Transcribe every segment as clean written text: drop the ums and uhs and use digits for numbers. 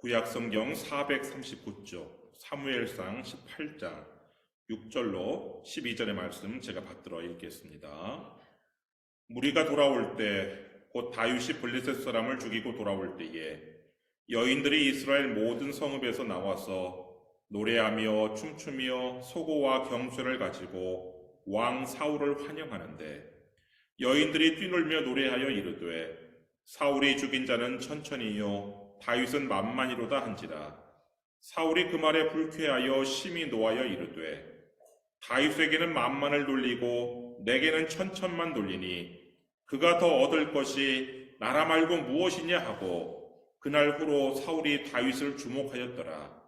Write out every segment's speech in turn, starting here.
구약성경 439쪽 사무엘상 18장 6절로 12절의 말씀 제가 받들어 읽겠습니다. 무리가 돌아올 때 곧 다윗이 블레셋 사람을 죽이고 돌아올 때에 여인들이 이스라엘 모든 성읍에서 나와서 노래하며 춤추며 소고와 경쇠를 가지고 왕 사울을 환영하는데 여인들이 뛰놀며 노래하여 이르되 사울이 죽인 자는 천천히요 다윗은 만만이로다 한지라. 사울이 그 말에 불쾌하여 심히 노하여 이르되 다윗에게는 만만을 돌리고 내게는 천천만 돌리니 그가 더 얻을 것이 나라 말고 무엇이냐 하고 그날 후로 사울이 다윗을 주목하였더라.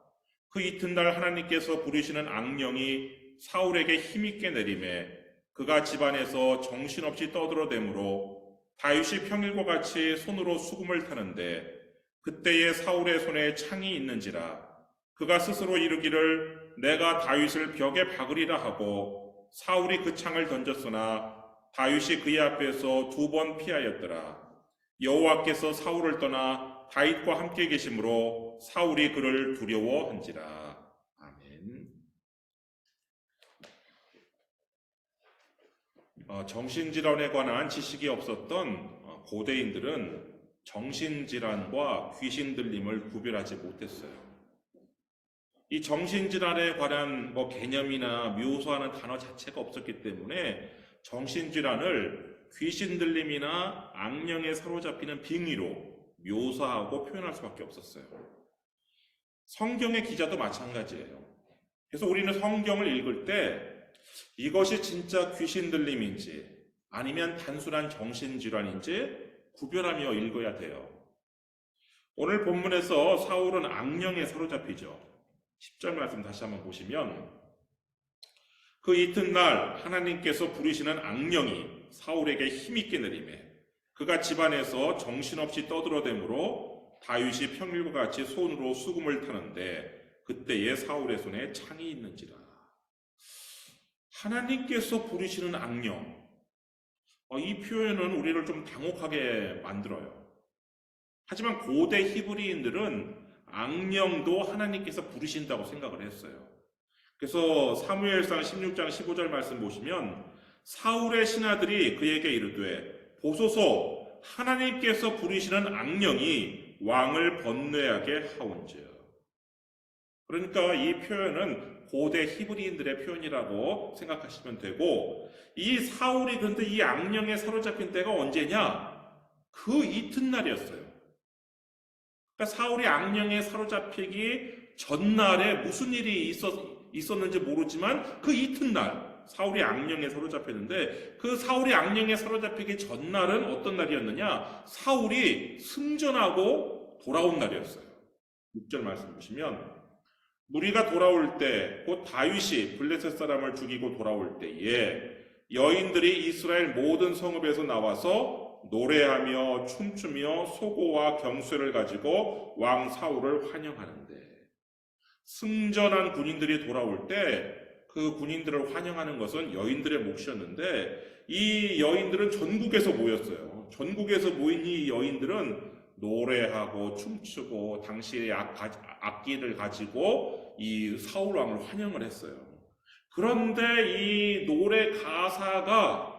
그 이튿날 하나님께서 부르시는 악령이 사울에게 힘있게 내림에 그가 집안에서 정신없이 떠들어대므로 다윗이 평일과 같이 손으로 수금을 타는데 그때에 사울의 손에 창이 있는지라. 그가 스스로 이르기를 내가 다윗을 벽에 박으리라 하고 사울이 그 창을 던졌으나 다윗이 그의 앞에서 2번 피하였더라. 여호와께서 사울을 떠나 다윗과 함께 계심으로 사울이 그를 두려워한지라. 아멘. 정신질환에 관한 지식이 없었던 고대인들은 정신질환과 귀신 들림을 구별하지 못했어요. 이 정신질환에 관한 개념이나 묘사하는 단어 자체가 없었기 때문에 정신질환을 귀신 들림이나 악령에 사로잡히는 빙의로 묘사하고 표현할 수밖에 없었어요. 성경의 기자도 마찬가지예요. 그래서 우리는 성경을 읽을 때 이것이 진짜 귀신 들림인지 아니면 단순한 정신질환인지 구별하며 읽어야 돼요. 오늘 본문에서 사울은 악령에 사로잡히죠. 10절 말씀 다시 한번 보시면 그 이튿날 하나님께서 부르시는 악령이 사울에게 힘있게 내리매 그가 집안에서 정신없이 떠들어대므로 다윗이 평일과 같이 손으로 수금을 타는데 그때에 사울의 손에 창이 있는지라. 하나님께서 부르시는 악령, 이 표현은 우리를 좀 당혹하게 만들어요. 하지만 고대 히브리인들은 악령도 하나님께서 부르신다고 생각을 했어요. 그래서 사무엘상 16장 15절 말씀 보시면 사울의 신하들이 그에게 이르되 보소서 하나님께서 부르시는 악령이 왕을 번뇌하게 하온지요. 그러니까 이 표현은 고대 히브리인들의 표현이라고 생각하시면 되고, 이 사울이 그런데 이 악령에 사로잡힌 때가 언제냐? 그 이튿날이었어요. 그러니까 사울이 악령에 사로잡히기 전날에 무슨 일이 있었는지 모르지만 그 이튿날 사울이 악령에 사로잡혔는데 그 사울이 악령에 사로잡히기 전날은 어떤 날이었느냐? 사울이 승전하고 돌아온 날이었어요. 6절 말씀 보시면 무리가 돌아올 때 곧 다윗이 블레셋 사람을 죽이고 돌아올 때에 여인들이 이스라엘 모든 성읍에서 나와서 노래하며 춤추며 소고와 경쇠를 가지고 왕 사울을 환영하는데, 승전한 군인들이 돌아올 때 그 군인들을 환영하는 것은 여인들의 몫이었는데 이 여인들은 전국에서 모였어요. 전국에서 모인 이 여인들은 노래하고 춤추고 당시의 악기를 가지고 이 사울 왕을 환영을 했어요. 그런데 이 노래 가사가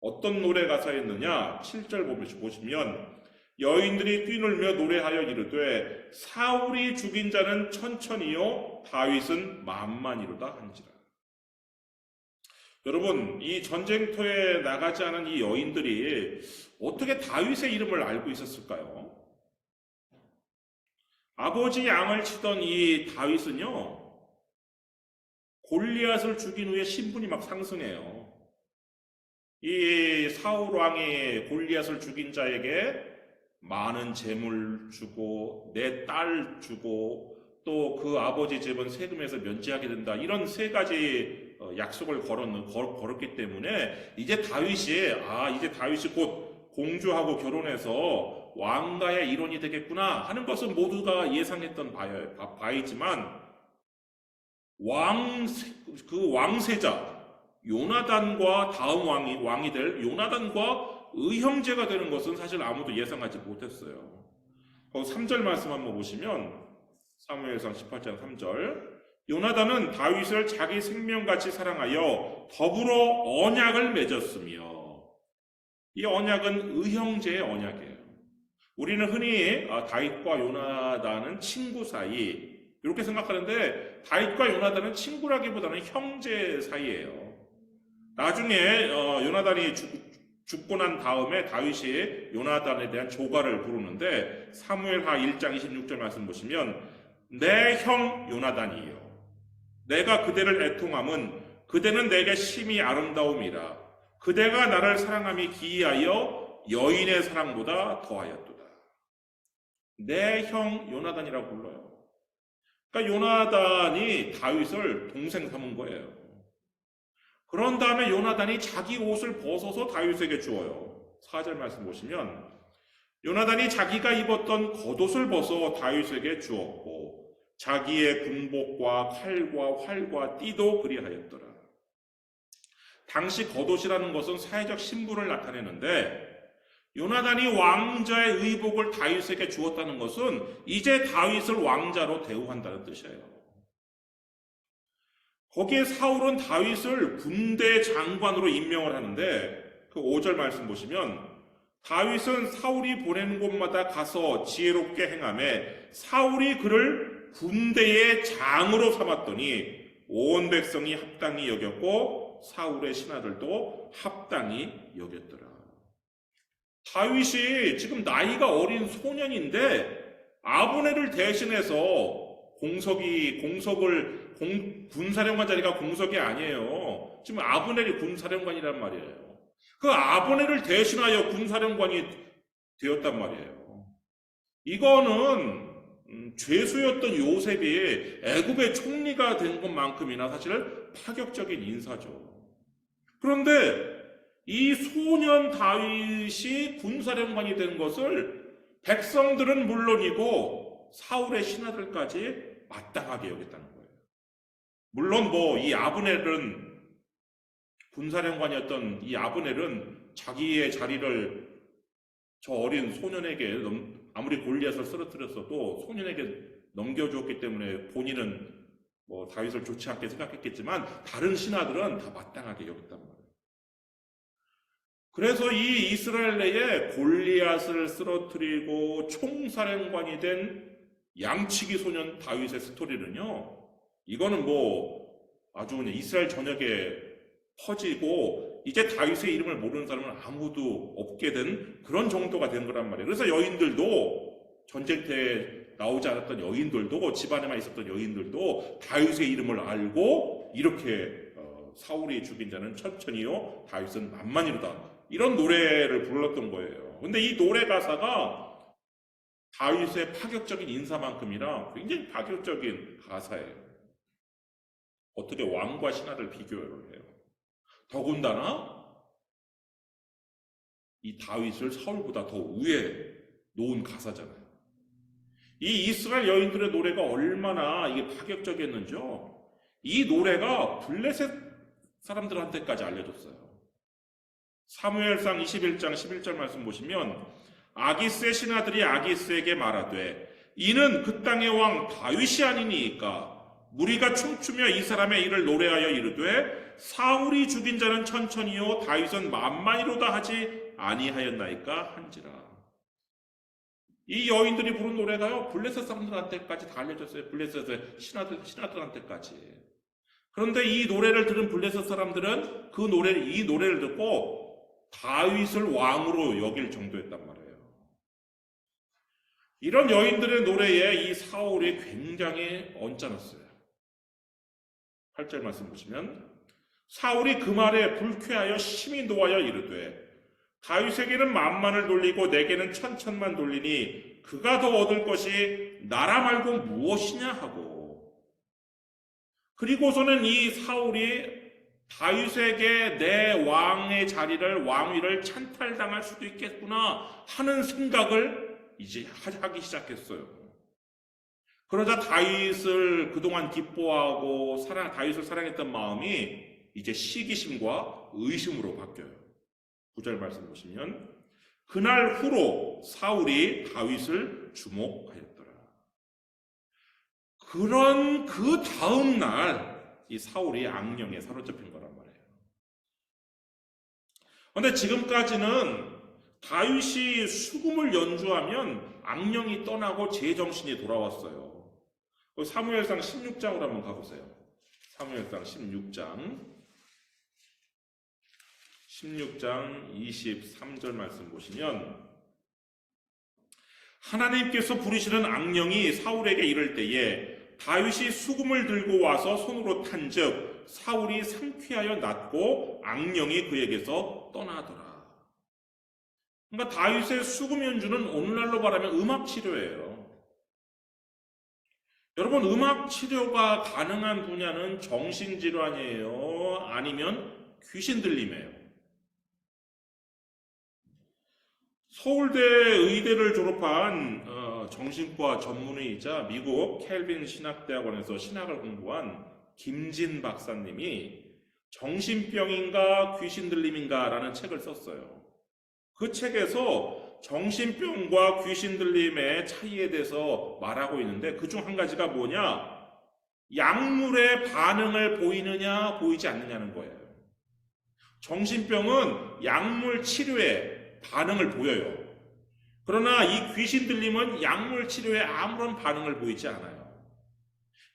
어떤 노래 가사였느냐? 7절 보시면 여인들이 뛰놀며 노래하여 이르되 사울이 죽인 자는 천천히요 다윗은 만만이로다 한지라. 여러분, 이 전쟁터에 나가지 않은 이 여인들이 어떻게 다윗의 이름을 알고 있었을까요? 아버지 양을 치던 이 다윗은요, 골리앗을 죽인 후에 신분이 막 상승해요. 이 사울 왕이 골리앗을 죽인 자에게 많은 재물 주고 내 딸 주고 또 그 아버지 집은 세금에서 면제하게 된다, 이런 3가지 약속을 걸었기 때문에 이제 다윗이 곧 공주하고 결혼해서 왕가의 일원이 되겠구나 하는 것은 모두가 예상했던 바이지만 그 왕세자 요나단과 다음 왕이 될 요나단과 의형제가 되는 것은 사실 아무도 예상하지 못했어요. 거기 3절 말씀 한번 보시면 사무엘상 18장 3절 요나단은 다윗을 자기 생명같이 사랑하여 더불어 언약을 맺었으며 이 언약은 의형제의 언약이에요. 우리는 흔히 다윗과 요나단은 친구 사이 이렇게 생각하는데 다윗과 요나단은 친구라기보다는 형제 사이예요. 나중에 요나단이 죽고 난 다음에 다윗이 요나단에 대한 조가를 부르는데 사무엘하 1장 26절 말씀 보시면 내 형 요나단이요 내가 그대를 애통함은 그대는 내게 심히 아름다움이라 그대가 나를 사랑함이 기이하여 여인의 사랑보다 더하였도다. 내 형 요나단이라고 불러요. 그러니까 요나단이 다윗을 동생 삼은 거예요. 그런 다음에 요나단이 자기 옷을 벗어서 다윗에게 주어요. 4절 말씀 보시면 요나단이 자기가 입었던 겉옷을 벗어 다윗에게 주었고 자기의 군복과 칼과 활과 띠도 그리하였더라. 당시 겉옷이라는 것은 사회적 신분을 나타내는데 요나단이 왕자의 의복을 다윗에게 주었다는 것은 이제 다윗을 왕자로 대우한다는 뜻이에요. 거기에 사울은 다윗을 군대 장관으로 임명을 하는데 그 5절 말씀 보시면 다윗은 사울이 보내는 곳마다 가서 지혜롭게 행하며 사울이 그를 군대의 장으로 삼았더니 온 백성이 합당히 여겼고 사울의 신하들도 합당히 여겼더라. 다윗이 지금 나이가 어린 소년인데 아브넬을 대신해서 군사령관 자리가 공석이 아니에요. 지금 아브넬이 군사령관이란 말이에요. 그 아브넬을 대신하여 군사령관이 되었단 말이에요. 이거는 죄수였던 요셉이 애굽의 총리가 된 것만큼이나 사실 파격적인 인사죠. 그런데 이 소년 다윗이 군사령관이 된 것을 백성들은 물론이고 사울의 신하들까지 마땅하게 여겼다는 거예요. 물론 이 아브넬은 군사령관이었던 이 아브넬은 자기의 자리를 저 어린 소년에게 아무리 골리앗을 쓰러뜨렸어도 소년에게 넘겨주었기 때문에 본인은 다윗을 좋지 않게 생각했겠지만 다른 신하들은 다 마땅하게 여겼단 말이에요. 그래서 이 이스라엘 내에 골리앗을 쓰러뜨리고 총사령관이 된 양치기 소년 다윗의 스토리는요, 이거는 아주 그냥 이스라엘 전역에 퍼지고 이제 다윗의 이름을 모르는 사람은 아무도 없게 된 그런 정도가 된 거란 말이에요. 그래서 여인들도 전쟁터에 나오지 않았던 여인들도 집안에만 있었던 여인들도 다윗의 이름을 알고 이렇게 사울이 죽인 자는 천천히요 다윗은 만만이로다 이런 노래를 불렀던 거예요. 근데 이 노래 가사가 다윗의 파격적인 인사만큼이나 굉장히 파격적인 가사예요. 어떻게 왕과 신하를 비교를 해요. 더군다나 이 다윗을 사울보다 더 위에 놓은 가사잖아요. 이 이스라엘 여인들의 노래가 얼마나 이게 파격적이었는지요. 이 노래가 블레셋 사람들한테까지 알려졌어요. 사무엘상 21장 11절 말씀 보시면 아기스의 신하들이 아기스에게 말하되 이는 그 땅의 왕 다윗이 아니니까 무리가 춤추며 이 사람의 일을 노래하여 이르되 사울이 죽인 자는 천천히요 다윗은 만만히로다 하지 아니하였나이까 한지라. 이 여인들이 부른 노래가요 블레셋 사람들한테까지 다 알려졌어요. 블레셋의 신하들한테까지. 그런데 이 노래를 들은 블레셋 사람들은 이 노래를 듣고 다윗을 왕으로 여길 정도였단 말이에요. 이런 여인들의 노래에 이 사울이 굉장히 언짢았어요. 8절 말씀 보시면 사울이 그 말에 불쾌하여 심히 노하여 이르되 다윗에게는 만만을 돌리고 내게는 천천만 돌리니 그가 더 얻을 것이 나라 말고 무엇이냐 하고, 그리고서는 이 사울이 다윗에게 내 왕의 자리를 왕위를 찬탈당할 수도 있겠구나 하는 생각을 이제 하기 시작했어요. 그러자 다윗을 그동안 기뻐하고 다윗을 사랑했던 마음이 이제 시기심과 의심으로 바뀌어요. 9절 말씀 보시면 그날 후로 사울이 다윗을 사울을 주목하였더라. 그런 그 다음 날 이 사울이 악령에 사로잡힌 거란 말이에요. 그런데 지금까지는 다윗이 수금을 연주하면 악령이 떠나고 제정신이 돌아왔어요. 사무엘상 16장으로 한번 가보세요. 사무엘상 16장 23절 말씀 보시면, 하나님께서 부르시는 악령이 사울에게 이를 때에 다윗이 수금을 들고 와서 손으로 탄즉 사울이 상쾌하여 낫고 악령이 그에게서 떠나더라. 그러니까 다윗의 수금 연주는 오늘날로 말하면 음악 치료예요. 여러분, 음악 치료가 가능한 분야는 정신질환이에요? 아니면 귀신 들림이에요? 서울대 의대를 졸업한 정신과 전문의이자 미국 켈빈 신학대학원에서 신학을 공부한 김진 박사님이 정신병인가 귀신 들림인가 라는 책을 썼어요. 그 책에서 정신병과 귀신 들림의 차이에 대해서 말하고 있는데, 그중 한 가지가 뭐냐? 약물의 반응을 보이느냐 보이지 않느냐는 거예요. 정신병은 약물 치료에 반응을 보여요. 그러나 이 귀신 들림은 약물 치료에 아무런 반응을 보이지 않아요.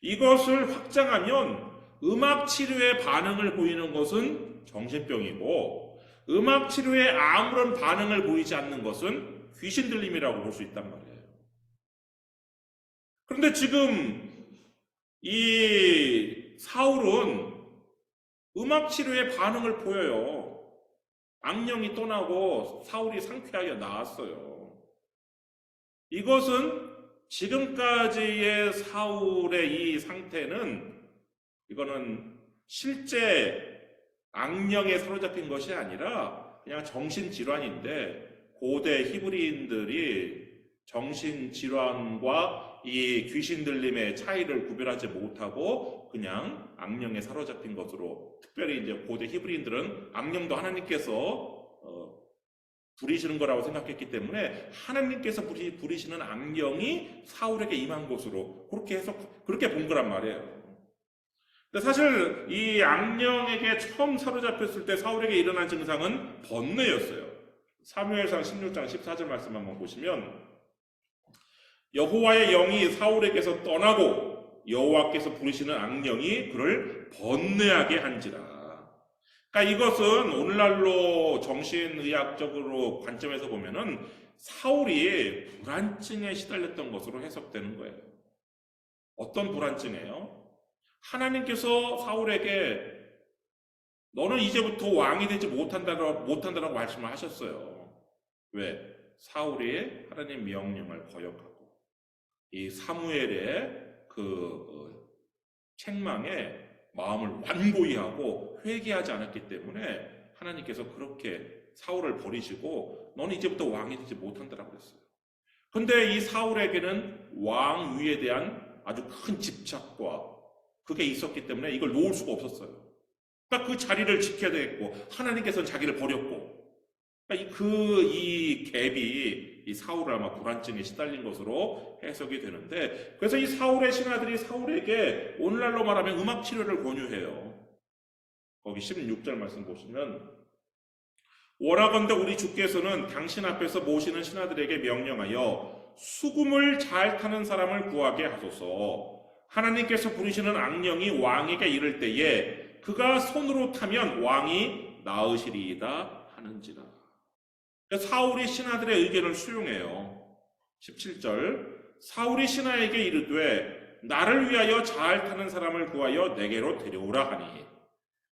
이것을 확장하면 음악 치료에 반응을 보이는 것은 정신병이고, 음악 치료에 아무런 반응을 보이지 않는 것은 귀신 들림이라고 볼 수 있단 말이에요. 그런데 지금 이 사울은 음악 치료에 반응을 보여요. 악령이 떠나고 사울이 상쾌하게 나았어요. 이것은 지금까지의 사울의 이 상태는, 이거는 실제 악령에 사로잡힌 것이 아니라 그냥 정신질환인데, 고대 히브리인들이 정신질환과 이 귀신 들림의 차이를 구별하지 못하고 그냥 악령에 사로잡힌 것으로, 특별히 이제 고대 히브리인들은 악령도 하나님께서 부리시는 거라고 생각했기 때문에 하나님께서 부리시는 악령이 사울에게 임한 것으로 그렇게 본 거란 말이에요. 근데 사실 이 악령에게 처음 사로잡혔을 때 사울에게 일어난 증상은 번뇌였어요. 사무엘상 16장 14절 말씀 한번 보시면, 여호와의 영이 사울에게서 떠나고 여호와께서 부르시는 악령이 그를 번뇌하게 한지라. 그러니까 이것은 오늘날로 정신의학적으로 관점에서 보면은 사울이 불안증에 시달렸던 것으로 해석되는 거예요. 어떤 불안증이에요? 하나님께서 사울에게 너는 이제부터 왕이 되지 못한다라고 말씀을 하셨어요. 왜? 사울이 하나님 명령을 거역하고 이 사무엘의 책망에 마음을 완고히 하고 회개하지 않았기 때문에 하나님께서 그렇게 사울을 버리시고 너는 이제부터 왕이 되지 못한다라고 그랬어요. 그런데 이 사울에게는 왕 위에 대한 아주 큰 집착과 그게 있었기 때문에 이걸 놓을 수가 없었어요. 그러니까 그 자리를 지켜야 되겠고, 하나님께서는 자기를 버렸고, 그러니까 이 갭이 이 사울을 아마 불안증에 시달린 것으로 해석이 되는데, 그래서 이 사울의 신하들이 사울에게 오늘날로 말하면 음악 치료를 권유해요. 거기 16절 말씀 보시면, 원하건대 우리 주께서는 당신 앞에서 모시는 신하들에게 명령하여 수금을 잘 타는 사람을 구하게 하소서. 하나님께서 부르시는 악령이 왕에게 이를 때에 그가 손으로 타면 왕이 나으시리이다 하는지라. 사울이 신하들의 의견을 수용해요. 17절, 사울이 신하에게 이르되 나를 위하여 잘 타는 사람을 구하여 내게로 데려오라 하니.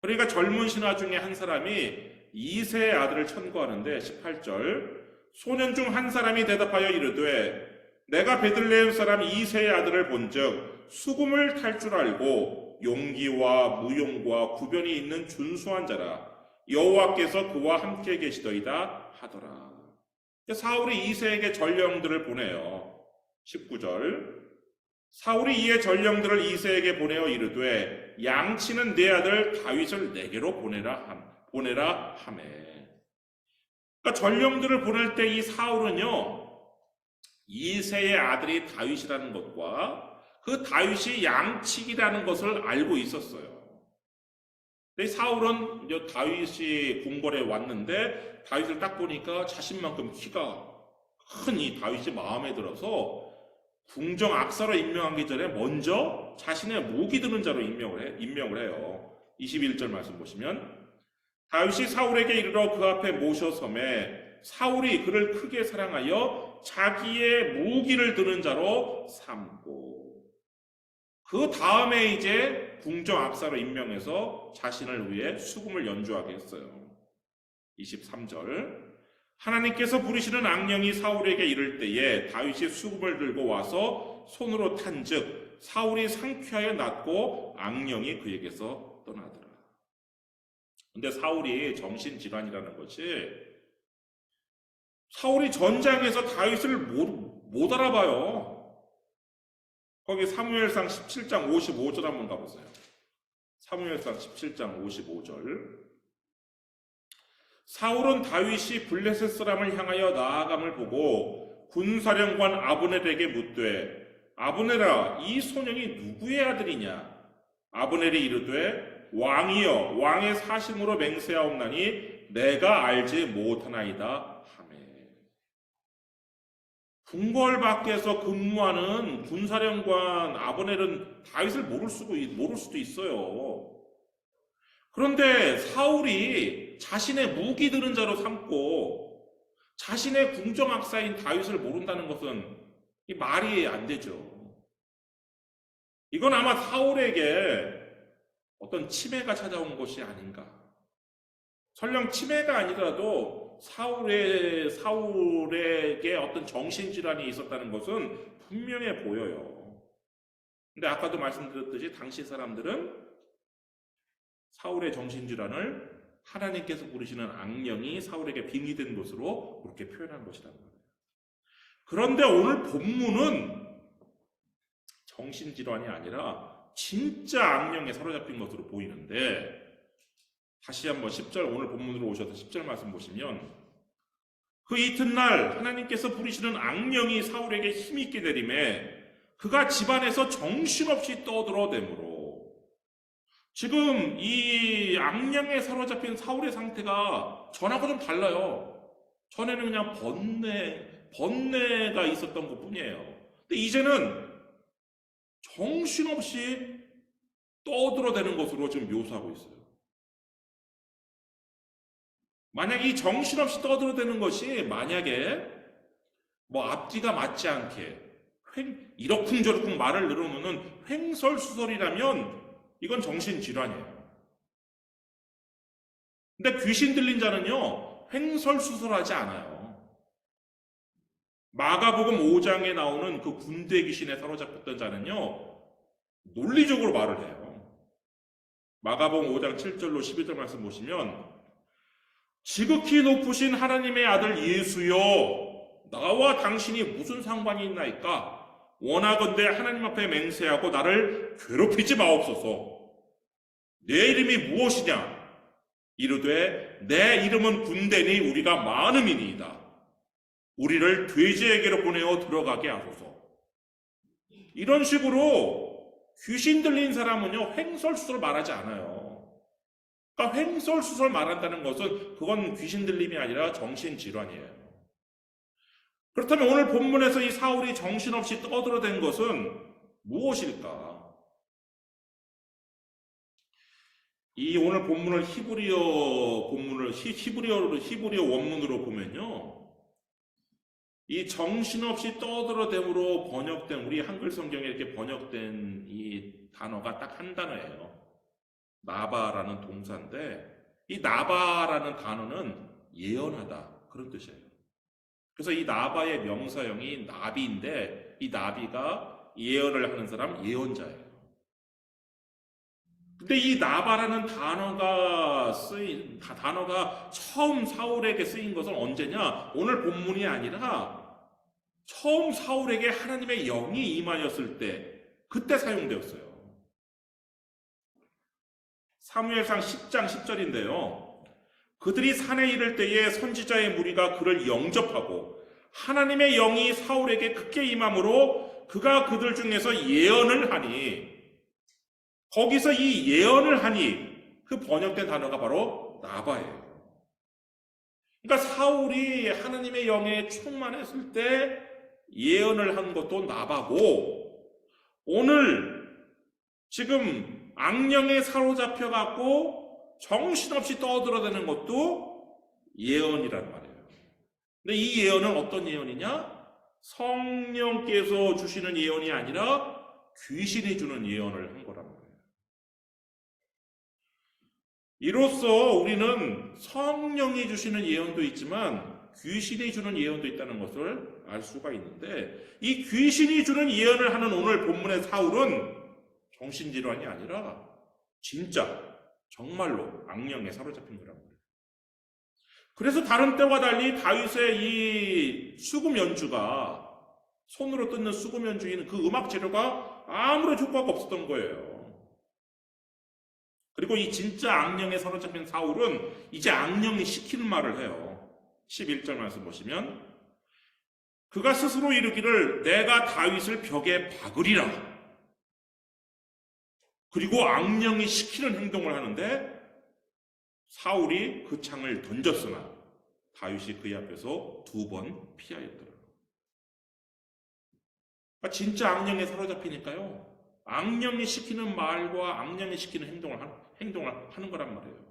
그러니까 젊은 신하 중에 한 사람이 이새의 아들을 천거하는데, 18절, 소년 중 한 사람이 대답하여 이르되 내가 베들레헴 사람 이새의 아들을 본즉 수금을 탈 줄 알고 용기와 무용과 구변이 있는 준수한 자라. 여호와께서 그와 함께 계시더이다 하더라. 사울이 이새에게 전령들을 보내요. 19절, 사울이 이에 전령들을 이새에게 보내어 이르되 양치는 내 아들 다윗을 내게로 보내라 하매. 그러니까 전령들을 보낼 때 이 사울은요, 이새의 아들이 다윗이라는 것과 그 다윗이 양치기라는 것을 알고 있었어요. 근데 사울은 이제 다윗이 궁궐에 왔는데 다윗을 딱 보니까 자신만큼 키가 큰 이 다윗이 마음에 들어서 궁정 악사로 임명하기 전에 먼저 자신의 무기 드는 자로 임명을 해요. 21절 말씀 보시면 다윗이 사울에게 이르러 그 앞에 모셔섬에 사울이 그를 크게 사랑하여 자기의 무기를 드는 자로 삼고 그 다음에 이제 궁정 악사로 임명해서 자신을 위해 수금을 연주하게 했어요. 23절 하나님께서 부르시는 악령이 사울에게 이를 때에 다윗이 수금을 들고 와서 손으로 탄즉 사울이 상쾌하여 낫고 악령이 그에게서 떠나더라. 근데 사울이 정신질환이라는 것이 사울이 전장에서 다윗을 못 알아봐요. 거기 사무엘상 17장 55절 한번 가보세요. 사무엘상 17장 55절 사울은 다윗이 블레셋 사람을 향하여 나아감을 보고 군사령관 아브넬에게 묻되 아브넬아 이 소년이 누구의 아들이냐? 아브넬이 이르되 왕이여 왕의 사심으로 맹세하옵나니 내가 알지 못하나이다 하매. 궁궐 밖에서 근무하는 군사령관 아브넬은 다윗을 모를 수도 있어요. 그런데 사울이 자신의 무기 드는 자로 삼고 자신의 궁정악사인 다윗을 모른다는 것은 말이 안 되죠. 이건 아마 사울에게 어떤 치매가 찾아온 것이 아닌가. 설령 치매가 아니라도 사울에게 어떤 정신질환이 있었다는 것은 분명해 보여요. 근데 아까도 말씀드렸듯이 당시 사람들은 사울의 정신질환을 하나님께서 부르시는 악령이 사울에게 빙의 된 것으로 그렇게 표현한 것이라는 거예요. 그런데 오늘 본문은 정신질환이 아니라 진짜 악령에 사로잡힌 것으로 보이는데 다시 한번 10절 오늘 본문으로 오셔서 10절 말씀 보시면 그 이튿날 하나님께서 부르시는 악령이 사울에게 힘있게 내림에 그가 집안에서 정신없이 떠들어대므로 지금 이 악령에 사로잡힌 사울의 상태가 전하고 좀 달라요. 전에는 그냥 번뇌가 있었던 것 뿐이에요. 근데 이제는 정신없이 떠들어대는 것으로 지금 묘사하고 있어요. 만약 이 정신없이 떠들어대는 것이 만약에 앞뒤가 맞지 않게 이러쿵저러쿵 말을 늘어놓는 횡설수설이라면 이건 정신질환이에요. 근데 귀신 들린 자는요, 횡설수설하지 않아요. 마가복음 5장에 나오는 그 군대 귀신에 사로잡혔던 자는요, 논리적으로 말을 해요. 마가복음 5장 7절로 12절 말씀 보시면 지극히 높으신 하나님의 아들 예수여 나와 당신이 무슨 상관이 있나이까? 원하건대 하나님 앞에 맹세하고 나를 괴롭히지 마옵소서. 내 이름이 무엇이냐? 이르되 내 이름은 군대니 우리가 많음이니이다. 우리를 돼지에게로 보내어 들어가게 하소서. 이런 식으로 귀신 들린 사람은요 횡설수설 말하지 않아요. 그러니까 횡설수설 말한다는 것은 그건 귀신 들림이 아니라 정신질환이에요. 그렇다면 오늘 본문에서 이 사울이 정신없이 떠들어댄 것은 무엇일까? 이 오늘 본문을 히브리어 원문으로 보면요. 이 정신없이 떠들어댐으로 번역된 우리 한글 성경에 이렇게 번역된 이 단어가 딱 한 단어예요. 나바라는 동사인데 이 나바라는 단어는 예언하다 그런 뜻이에요. 그래서 이 나바의 명사형이 나비인데 이 나비가 예언을 하는 사람 예언자예요. 근데 이 나바라는 단어가 처음 사울에게 쓰인 것은 언제냐? 오늘 본문이 아니라 처음 사울에게 하나님의 영이 임하였을 때 그때 사용되었어요. 사무엘상 10장 10절인데요. 그들이 산에 이를 때에 선지자의 무리가 그를 영접하고 하나님의 영이 사울에게 크게 임함으로 그가 그들 중에서 예언을 하니, 거기서 이 예언을 하니 그 번역된 단어가 바로 나바예요. 그러니까 사울이 하나님의 영에 충만했을 때 예언을 한 것도 나바고, 오늘 지금 악령에 사로잡혀갖고 정신없이 떠들어대는 것도 예언이란 말이에요. 근데 이 예언은 어떤 예언이냐? 성령께서 주시는 예언이 아니라 귀신이 주는 예언을 한 거란 말이에요. 이로써 우리는 성령이 주시는 예언도 있지만 귀신이 주는 예언도 있다는 것을 알 수가 있는데, 이 귀신이 주는 예언을 하는 오늘 본문의 사울은 정신질환이 아니라 진짜 정말로 악령에 사로잡힌 거란 말이에요. 그래서 다른 때와 달리 다윗의 이 수금 연주가, 손으로 뜯는 수금 연주인 그 음악 재료가 아무런 효과가 없었던 거예요. 그리고 이 진짜 악령에 사로잡힌 사울은 이제 악령이 시키는 말을 해요. 11절 말씀 보시면, 그가 스스로 이르기를 내가 다윗을 벽에 박으리라. 그리고 악령이 시키는 행동을 하는데 사울이 그 창을 던졌으나 다윗이 그의 앞에서 2번 피하였더라. 그러니까 진짜 악령에 사로잡히니까요, 악령이 시키는 말과 악령이 시키는 행동을 하는 거란 말이에요.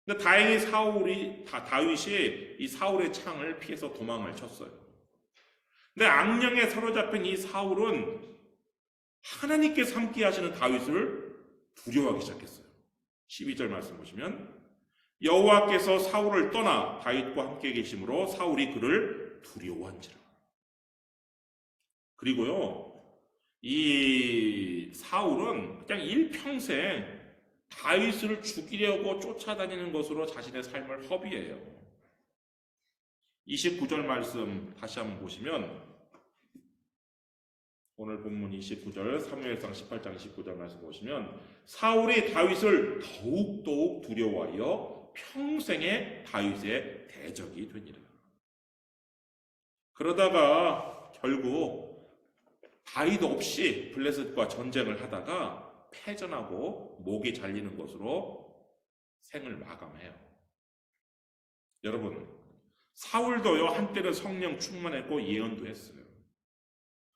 근데 다행히 다윗이 이 사울의 창을 피해서 도망을 쳤어요. 근데 악령에 사로잡힌 이 사울은 하나님께서 함께 하시는 다윗을 두려워하기 시작했어요. 12절 말씀 보시면, 여호와께서 사울을 떠나 다윗과 함께 계심으로 사울이 그를 두려워한지라. 그리고요, 이 사울은 그냥 일평생 다윗을 죽이려고 쫓아다니는 것으로 자신의 삶을 허비해요. 29절 말씀 다시 한번 보시면, 오늘 본문 29절, 사무엘상 18장 29절 말씀 보시면, 사울이 다윗을 더욱 두려워하여 평생에 다윗의 대적이 되니라. 그러다가 결국 다윗 없이 블레셋과 전쟁을 하다가 패전하고 목이 잘리는 것으로 생을 마감해요. 여러분, 사울도요, 한때는 성령 충만했고 예언도 했어요.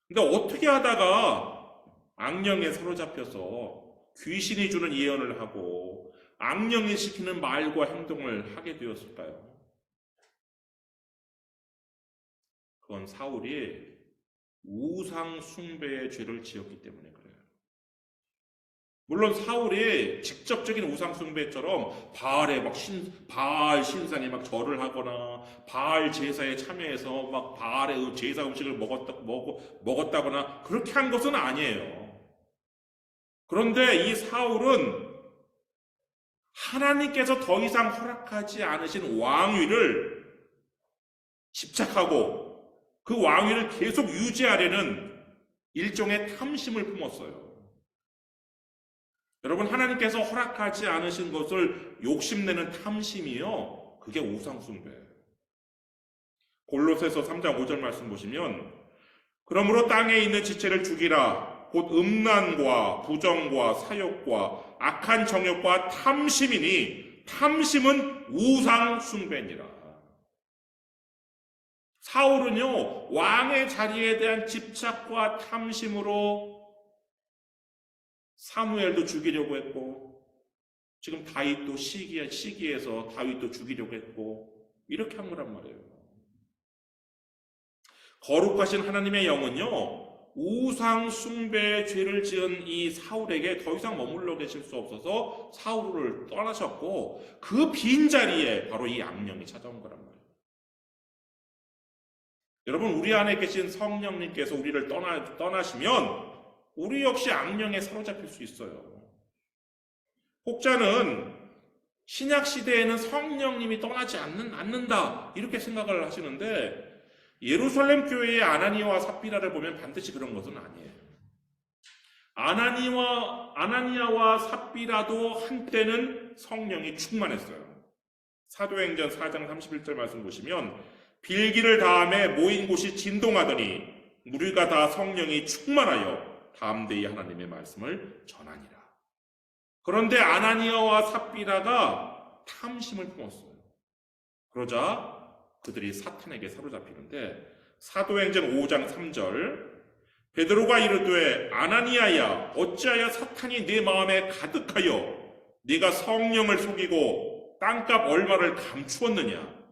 근데 어떻게 하다가 악령에 사로잡혀서 귀신이 주는 예언을 하고 악령이 시키는 말과 행동을 하게 되었을까요? 그건 사울이 우상 숭배의 죄를 지었기 때문에 그래요. 물론 사울이 직접적인 우상 숭배처럼 바알 신상에 막 절을 하거나 바알 제사에 참여해서 막 바알의 제사 음식을 먹었다거나 그렇게 한 것은 아니에요. 그런데 이 사울은 하나님께서 더 이상 허락하지 않으신 왕위를 집착하고 그 왕위를 계속 유지하려는 일종의 탐심을 품었어요. 여러분, 하나님께서 허락하지 않으신 것을 욕심내는 탐심이요, 그게 우상숭배예요. 골로새서 3장 5절 말씀 보시면, 그러므로 땅에 있는 지체를 죽이라. 곧 음란과 부정과 사욕과 악한 정욕과 탐심이니 탐심은 우상숭배니라. 사울은요, 왕의 자리에 대한 집착과 탐심으로 사무엘도 죽이려고 했고, 지금 다윗도 시기에서 다윗도 죽이려고 했고, 이렇게 한 거란 말이에요. 거룩하신 하나님의 영은요, 우상 숭배의 죄를 지은 이 사울에게 더 이상 머물러 계실 수 없어서 사울을 떠나셨고, 그 빈자리에 바로 이 악령이 찾아온 거란 말이에요. 여러분, 우리 안에 계신 성령님께서 우리를 떠나시면 우리 역시 악령에 사로잡힐 수 있어요. 혹자는 신약 시대에는 성령님이 떠나지 않는다 이렇게 생각을 하시는데, 예루살렘 교회의 아나니아와 삽비라를 보면 반드시 그런 것은 아니에요. 아나니아와 삽비라도 한때는 성령이 충만했어요. 사도행전 4장 31절 말씀 보시면, 빌기를 다함에 모인 곳이 진동하더니 무리가 다 성령이 충만하여 담대히 하나님의 말씀을 전하니라. 그런데 아나니아와 삽비라가 탐심을 품었어요. 그러자 그들이 사탄에게 사로잡히는데 사도행전 5장 3절 베드로가 이르되 아나니아야 어찌하여 사탄이 네 마음에 가득하여 네가 성령을 속이고 땅값 얼마를 감추었느냐.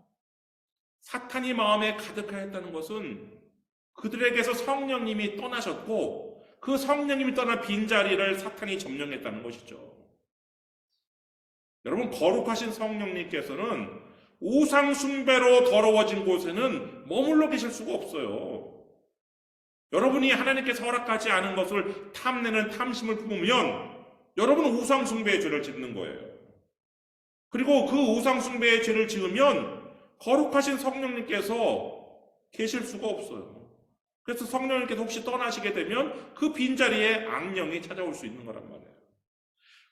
사탄이 마음에 가득하였다는 것은 그들에게서 성령님이 떠나셨고 그 성령님이 떠난 빈자리를 사탄이 점령했다는 것이죠. 여러분, 거룩하신 성령님께서는 우상 숭배로 더러워진 곳에는 머물러 계실 수가 없어요. 여러분이 하나님께서 허락하지 않은 것을 탐내는 탐심을 품으면 여러분은 우상 숭배의 죄를 짓는 거예요. 그리고 그 우상 숭배의 죄를 지으면 거룩하신 성령님께서 계실 수가 없어요. 그래서 성령님께서 혹시 떠나시게 되면 그 빈자리에 악령이 찾아올 수 있는 거란 말이에요.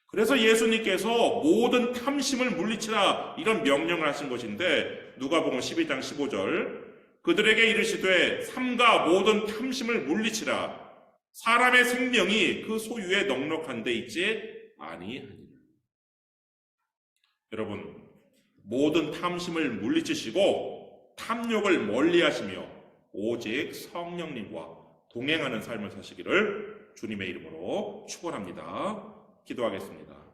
그래서 예수님께서 모든 탐심을 물리치라 이런 명령을 하신 것인데 누가복음 12장 15절 그들에게 이르시되 삼가 모든 탐심을 물리치라 사람의 생명이 그 소유에 넉넉한 데 있지 아니하니라. 여러분, 모든 탐심을 물리치시고 탐욕을 멀리하시며 오직 성령님과 동행하는 삶을 사시기를 주님의 이름으로 축원합니다. 기도하겠습니다.